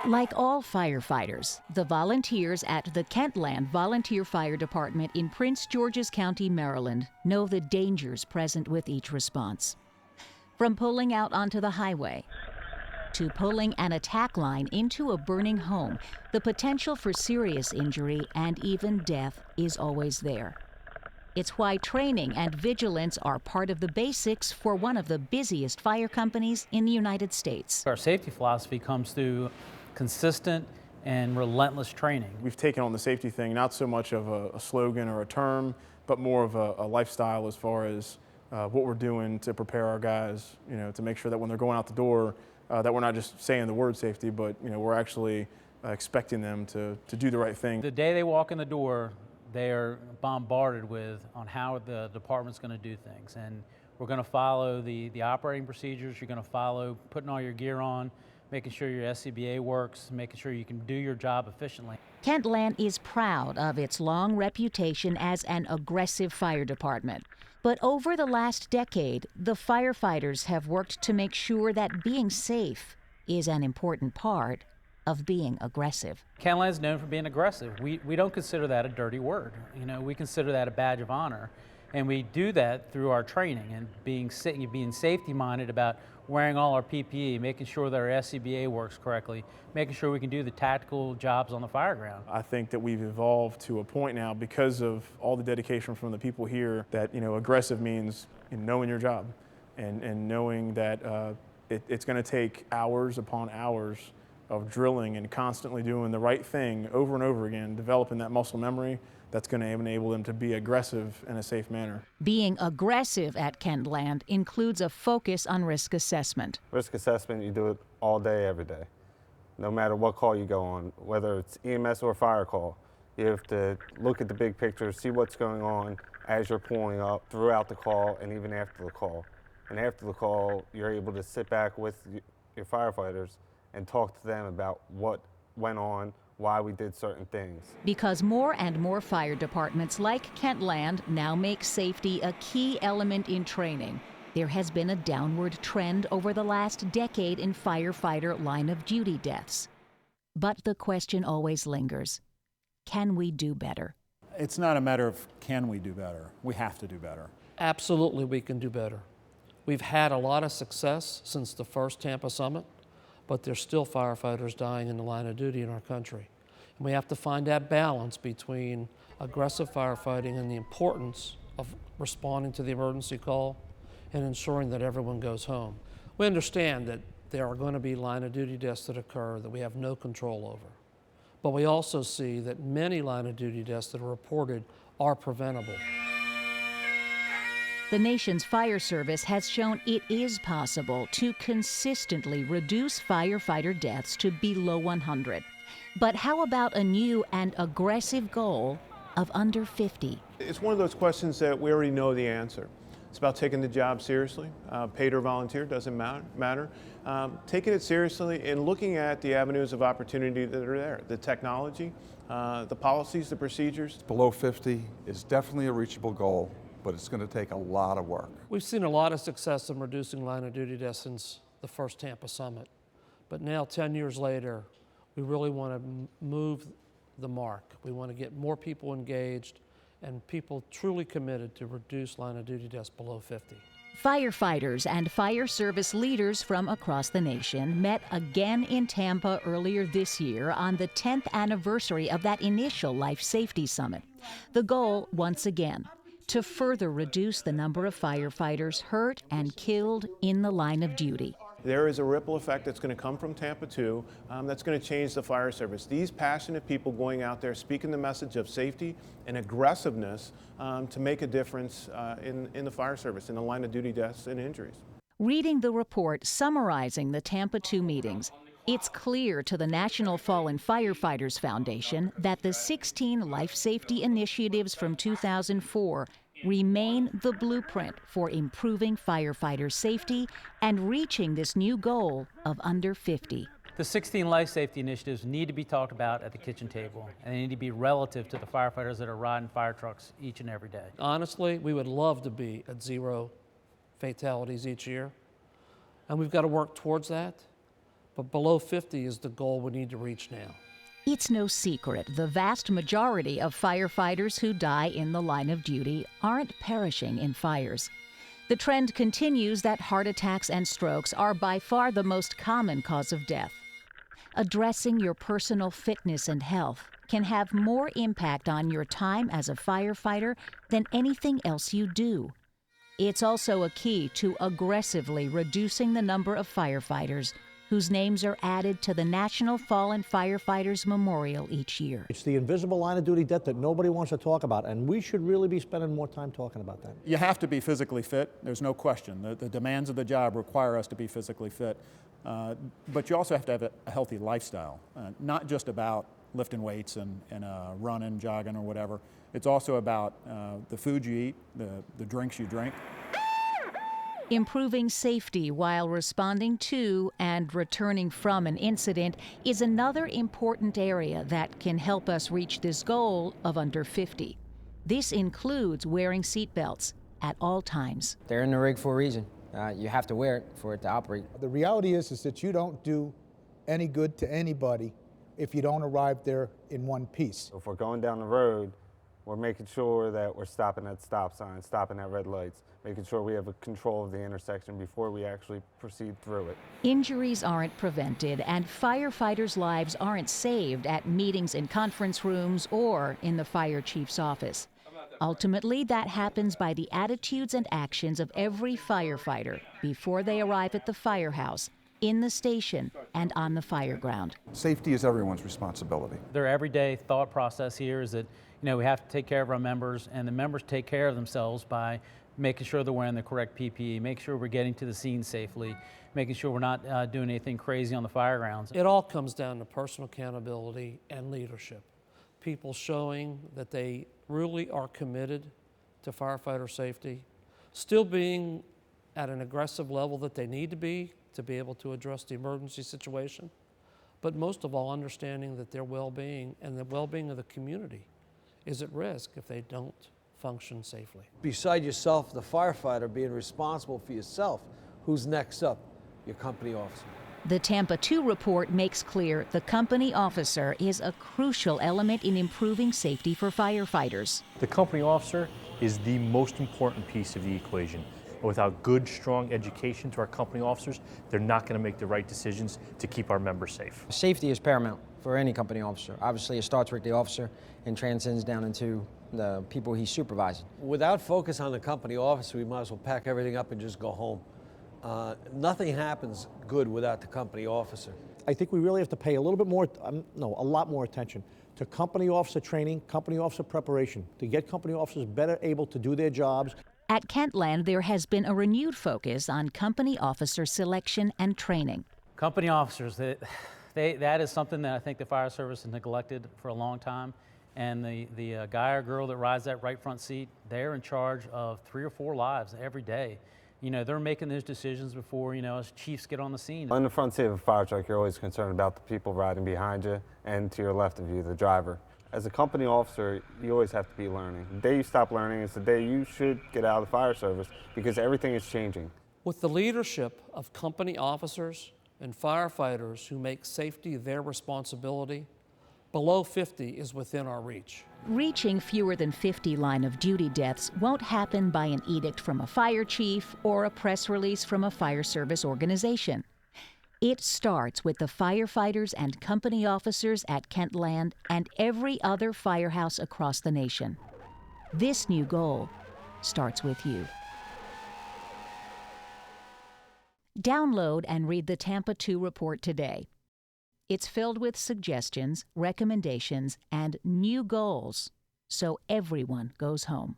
Like all firefighters, the volunteers at the Kentland Volunteer Fire Department in Prince George's County, Maryland, know the dangers present with each response. From pulling out onto the highway to pulling an attack line into a burning home, the potential for serious injury and even death is always there. It's why training and vigilance are part of the basics for one of the busiest fire companies in the United States. Our safety philosophy comes through consistent and relentless training. We've taken on the safety thing not so much of a slogan or a term, but more of a lifestyle as far as what we're doing to prepare our guys, to make sure that when they're going out the door, that we're not just saying the word safety, but we're actually expecting them to do the right thing. The day they walk in the door, they are bombarded on how the department's going to do things. And we're going to follow the operating procedures. You're going to follow putting all your gear on, making sure your SCBA works, making sure you can do your job efficiently. Kentland is proud of its long reputation as an aggressive fire department. But over the last decade, the firefighters have worked to make sure that being safe is an important part of being aggressive. Kentland is known for being aggressive. We don't consider that a dirty word. We consider that a badge of honor. And we do that through our training and being safety-minded about wearing all our PPE, making sure that our SCBA works correctly, making sure we can do the tactical jobs on the fire ground. I think that we've evolved to a point now because of all the dedication from the people here that, aggressive means knowing your job and knowing that it's going to take hours upon hours of drilling and constantly doing the right thing over and over again, developing that muscle memory that's going to enable them to be aggressive in a safe manner. Being aggressive at Kentland includes a focus on risk assessment. Risk assessment, you do it all day, every day. No matter what call you go on, whether it's EMS or fire call, you have to look at the big picture, see what's going on as you're pulling up throughout the call and even after the call. And after the call, you're able to sit back with your firefighters and talk to them about what went on, why we did certain things. Because more and more fire departments like Kentland now make safety a key element in training, there has been a downward trend over the last decade in firefighter line of duty deaths. But the question always lingers: can we do better? It's not a matter of can we do better. We have to do better. Absolutely, we can do better. We've had a lot of success since the first Tampa summit, but there's still firefighters dying in the line of duty in our country. And we have to find that balance between aggressive firefighting and the importance of responding to the emergency call and ensuring that everyone goes home. We understand that there are going to be line of duty deaths that occur that we have no control over. But we also see that many line of duty deaths that are reported are preventable. The nation's fire service has shown it is possible to consistently reduce firefighter deaths to below 100. But how about a new and aggressive goal of under 50? It's one of those questions that we already know the answer. It's about taking the job seriously. Paid or volunteer, doesn't matter. Taking it seriously and looking at the avenues of opportunity that are there. The technology, the policies, the procedures. Below 50 is definitely a reachable goal, but it's going to take a lot of work. We've seen a lot of success in reducing line of duty deaths since the first Tampa summit. But now, 10 years later, we really want to move the mark. We want to get more people engaged and people truly committed to reduce line of duty deaths below 50. Firefighters and fire service leaders from across the nation met again in Tampa earlier this year on the 10th anniversary of that initial Life Safety Summit. The goal, once again, to further reduce the number of firefighters hurt and killed in the line of duty. There is a ripple effect that's going to come from Tampa too, that's going to change the fire service. These passionate people going out there speaking the message of safety and aggressiveness to make a difference in the fire service, in the line of duty deaths and injuries. Reading the report summarizing the Tampa 2 meetings, it's clear to the National Fallen Firefighters Foundation that the 16 life safety initiatives from 2004 remain the blueprint for improving firefighter safety and reaching this new goal of under 50. The 16 life safety initiatives need to be talked about at the kitchen table, and they need to be relative to the firefighters that are riding fire trucks each and every day. Honestly, we would love to be at 0 fatalities each year, and we've got to work towards that. but below 50 is the goal we need to reach now. It's no secret the vast majority of firefighters who die in the line of duty aren't perishing in fires. The trend continues that heart attacks and strokes are by far the most common cause of death. Addressing your personal fitness and health can have more impact on your time as a firefighter than anything else you do. It's also a key to aggressively reducing the number of firefighters whose names are added to the National Fallen Firefighters Memorial each year. It's the invisible line of duty death that nobody wants to talk about, and we should really be spending more time talking about that. You have to be physically fit, there's no question. The demands of the job require us to be physically fit. But you also have to have a healthy lifestyle, not just about lifting weights and running, jogging, or whatever. It's also about the food you eat, the drinks you drink. Improving safety while responding to and returning from an incident is another important area that can help us reach this goal of under 50. This includes wearing seatbelts at all times. They're in the rig for a reason. You have to wear it for it to operate. The reality is that you don't do any good to anybody if you don't arrive there in one piece. If we're going down the road, we're making sure that we're stopping at stop signs, stopping at red lights, making sure we have a control of the intersection before we actually proceed through it. Injuries aren't prevented, and firefighters' lives aren't saved at meetings in conference rooms or in the fire chief's office. Ultimately, that happens by the attitudes and actions of every firefighter before they arrive at the firehouse, in the station, and on the fire ground. Safety is everyone's responsibility. Their everyday thought process here is that, we have to take care of our members, and the members take care of themselves by making sure they're wearing the correct PPE, making sure we're getting to the scene safely, making sure we're not doing anything crazy on the fire grounds. It all comes down to personal accountability and leadership. People showing that they really are committed to firefighter safety, still being at an aggressive level that they need to be able to address the emergency situation, but most of all understanding that their well-being and the well-being of the community is at risk if they don't function safely. Beside yourself, the firefighter, being responsible for yourself, who's next up? Your company officer. The Tampa 2 report makes clear the company officer is a crucial element in improving safety for firefighters. The company officer is the most important piece of the equation. Without good, strong education to our company officers, they're not going to make the right decisions to keep our members safe. Safety is paramount for any company officer. Obviously, it starts with the officer and transcends down into the people he's supervising. Without focus on the company officer, we might as well pack everything up and just go home. Nothing happens good without the company officer. I think we really have to pay a little bit more, a lot more attention to company officer training, company officer preparation, to get company officers better able to do their jobs. At Kentland, there has been a renewed focus on company officer selection and training. Company officers, that is something that I think the fire service has neglected for a long time. And the guy or girl that rides that right front seat, they're in charge of 3 or 4 lives every day. They're making those decisions before, us chiefs get on the scene. On the front seat of a fire truck, you're always concerned about the people riding behind you and to your left of you, the driver. As a company officer, you always have to be learning. The day you stop learning is the day you should get out of the fire service, because everything is changing. With the leadership of company officers and firefighters who make safety their responsibility, below 50 is within our reach. Reaching fewer than 50 line-of-duty deaths won't happen by an edict from a fire chief or a press release from a fire service organization. It starts with the firefighters and company officers at Kentland and every other firehouse across the nation. This new goal starts with you. Download and read the Tampa 2 report today. It's filled with suggestions, recommendations, and new goals, so everyone goes home.